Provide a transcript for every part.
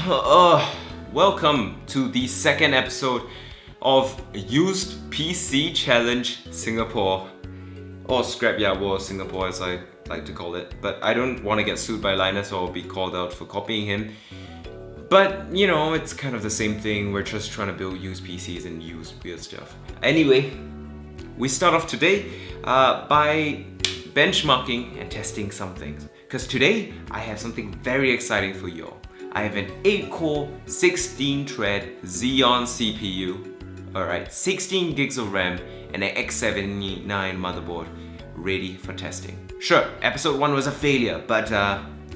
Welcome to the second episode of Used PC Challenge Singapore, or Scrapyard War Singapore as I like to call it. But I don't want to get sued by Linus or be called out for copying him. But you know, it's kind of the same thing. We're just trying to build used PCs and use weird stuff. Anyway, we start off today by benchmarking and testing some things. Because today I have something very exciting for you all. I have an 8-core, 16-thread Xeon CPU, alright, 16 gigs of RAM, and an X79 motherboard ready for testing. Sure, episode 1 was a failure, but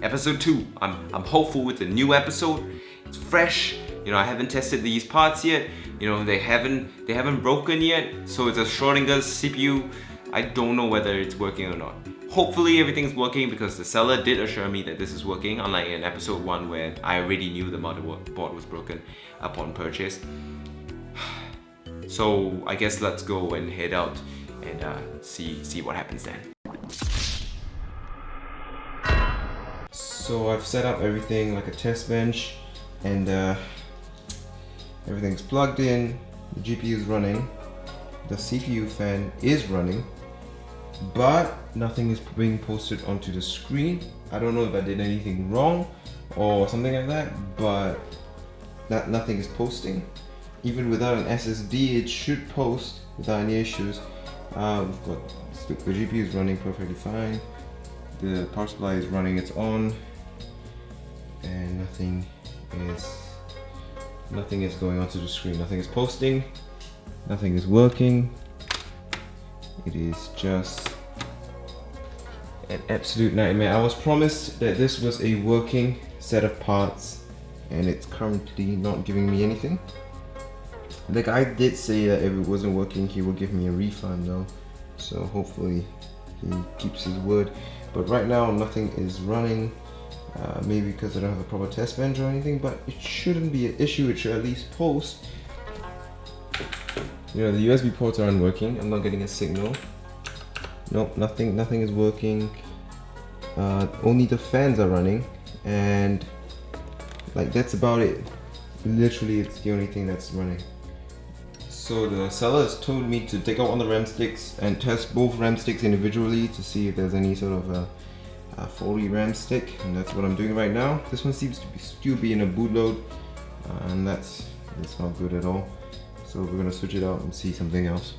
episode 2, I'm hopeful with the new episode. It's fresh, you know, I haven't tested these parts yet, you know, they haven't broken yet, so it's a Schrodinger's CPU. I don't know whether it's working or not. Hopefully everything's working because the seller did assure me that this is working, unlike in episode 1 where I already knew the motherboard was broken upon purchase. So I guess let's go and head out and see what happens then. So I've set up everything like a test bench and everything's plugged in, the GPU is running, the CPU fan is running, but nothing is being posted onto the screen. I don't know if I did anything wrong or something like that, but nothing is posting. Even without an SSD, it should post without any issues. We've got the GPU is running perfectly fine. The power supply is running its own, and nothing is going onto the screen. Nothing is posting. Nothing is working. It is just an absolute nightmare. I was promised that this was a working set of parts, and it's currently not giving me anything. The guy did say that if it wasn't working, he will give me a refund though. So hopefully he keeps his word. But right now nothing is running. Maybe because I don't have a proper test bench or anything, but it shouldn't be an issue. It should at least post. You know, the USB ports aren't working. I'm not getting a signal. Nope, nothing is working. Only the fans are running, and like that's about it. Literally, it's the only thing that's running. So the seller has told me to take out all the RAM sticks and test both RAM sticks individually to see if there's any sort of a faulty RAM stick, and that's what I'm doing right now. This one seems to still be in a bootload, and that's not good at all. So we're gonna switch it out and see something else.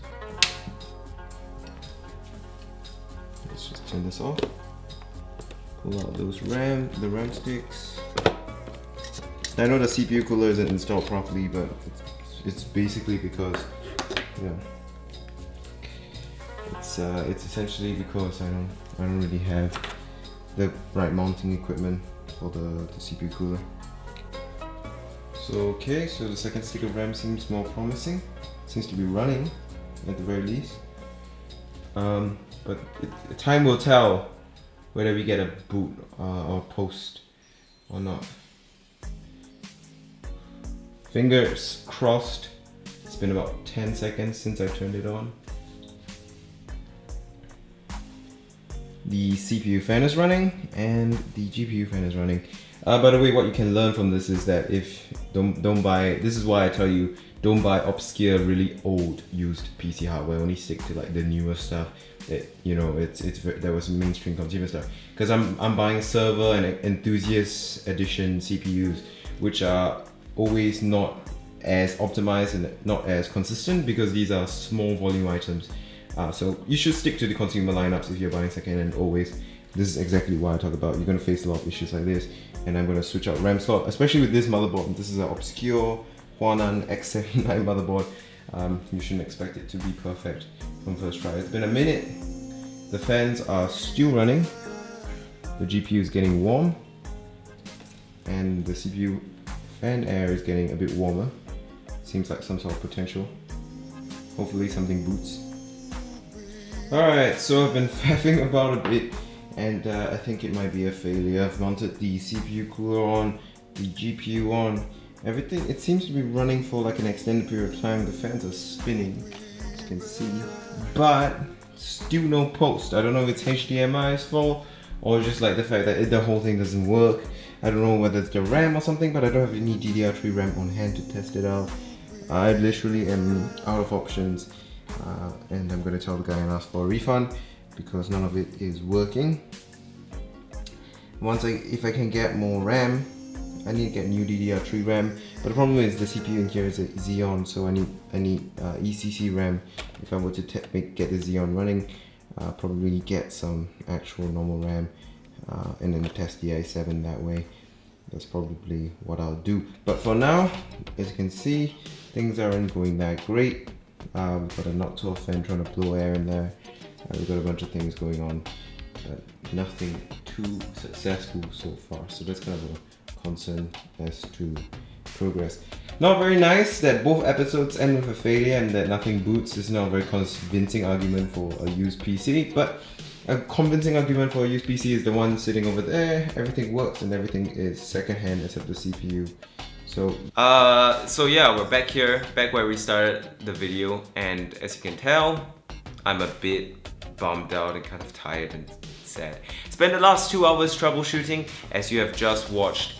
Let's just turn this off. Pull out the RAM sticks. I know the CPU cooler isn't installed properly, but it's basically because, yeah, it's essentially because I don't really have the right mounting equipment for the CPU cooler. So okay, so the second stick of RAM seems more promising. Seems to be running at the very least. But time will tell whether we get a boot or post or not. Fingers crossed. It's been about 10 seconds since I turned it on. The CPU fan is running and the GPU fan is running. By the way, what you can learn from this is that don't buy. This is why I tell you, don't buy obscure, really old used PC hardware. Only stick to like the newer stuff. That, you know, there was mainstream consumer stuff. Because I'm buying server and enthusiast edition CPUs, which are always not as optimized and not as consistent because these are small volume items. So you should stick to the consumer lineups if you're buying second-hand always. This is exactly what I talk about. You're going to face a lot of issues like this, and I'm going to switch out RAM slot, especially with this motherboard. This is an obscure Huanan X79 motherboard. You shouldn't expect it to be perfect from first try. It's been a minute. The fans are still running. The GPU is getting warm, and the CPU fan air is getting a bit warmer. Seems like some sort of potential. Hopefully something boots. Alright, so I've been faffing about a bit, and I think it might be a failure. I've mounted the CPU cooler on, the GPU on, everything. It seems to be running for like an extended period of time. The fans are spinning, as you can see, but still no post. I don't know if it's HDMI's fault or just like the fact that the whole thing doesn't work. I don't know whether it's the RAM or something, but I don't have any DDR3 RAM on hand to test it out. I literally am out of options, and I'm gonna tell the guy and ask for a refund because none of it is working. If I can get more RAM, I need to get new DDR3 RAM, but the problem is the CPU in here is a Xeon, so I need ECC RAM. If I were to get the Xeon running, probably get some actual normal RAM, and then test the i7 that way. That's probably what I'll do. But for now, as you can see, things aren't going that great. We've got a knocked-off fan trying to blow air in there. We've got a bunch of things going on, but nothing too successful so far. So that's kind of a concern as to progress. Not very nice that both episodes end with a failure and that nothing boots. Is not a very convincing argument for a used PC, but a convincing argument for a used PC is the one sitting over there. Everything works and everything is secondhand except the CPU. So yeah, we're back here, back where we started the video, and as you can tell, I'm a bit bummed out and kind of tired and sad. Spent the last 2 hours troubleshooting. As you have just watched,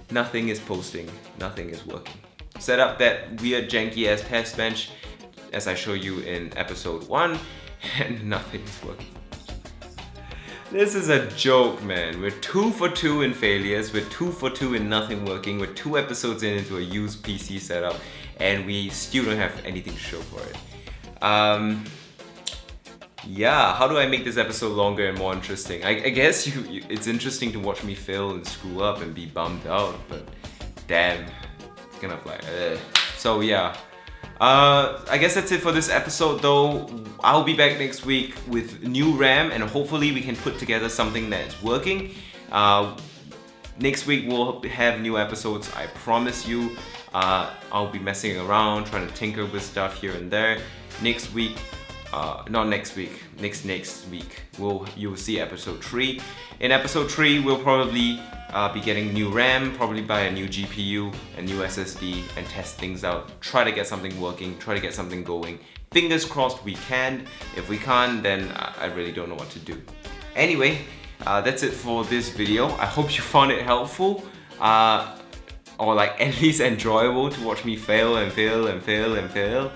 nothing is posting, nothing is working. Set up that weird janky ass test bench as I show you in episode 1, and nothing is working. This is a joke, man. We're 2 for 2 in failures, we're 2 for 2 in nothing working, we're 2 episodes into a used PC setup, and we still don't have anything to show for it. Yeah, how do I make this episode longer and more interesting? I guess it's interesting to watch me fail and screw up and be bummed out, but damn, it's kind of like, So yeah, I guess that's it for this episode though. I'll be back next week with new RAM and hopefully we can put together something that's working. Next week we'll have new episodes, I promise you. I'll be messing around, trying to tinker with stuff here and there. Next week, not next week, next week, you'll see episode 3. In episode 3, we'll probably be getting new RAM, probably buy a new GPU, a new SSD, and test things out. Try to get something working, try to get something going. Fingers crossed we can. If we can't, then I really don't know what to do. Anyway, that's it for this video. I hope you found it helpful, or like at least enjoyable to watch me fail and fail and fail and fail.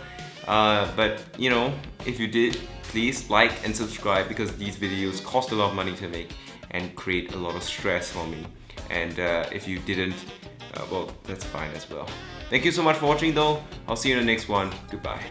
But you know, if you did, please like and subscribe because these videos cost a lot of money to make and create a lot of stress for me. And if you didn't, well, that's fine as well. Thank you so much for watching though. I'll see you in the next one. Goodbye.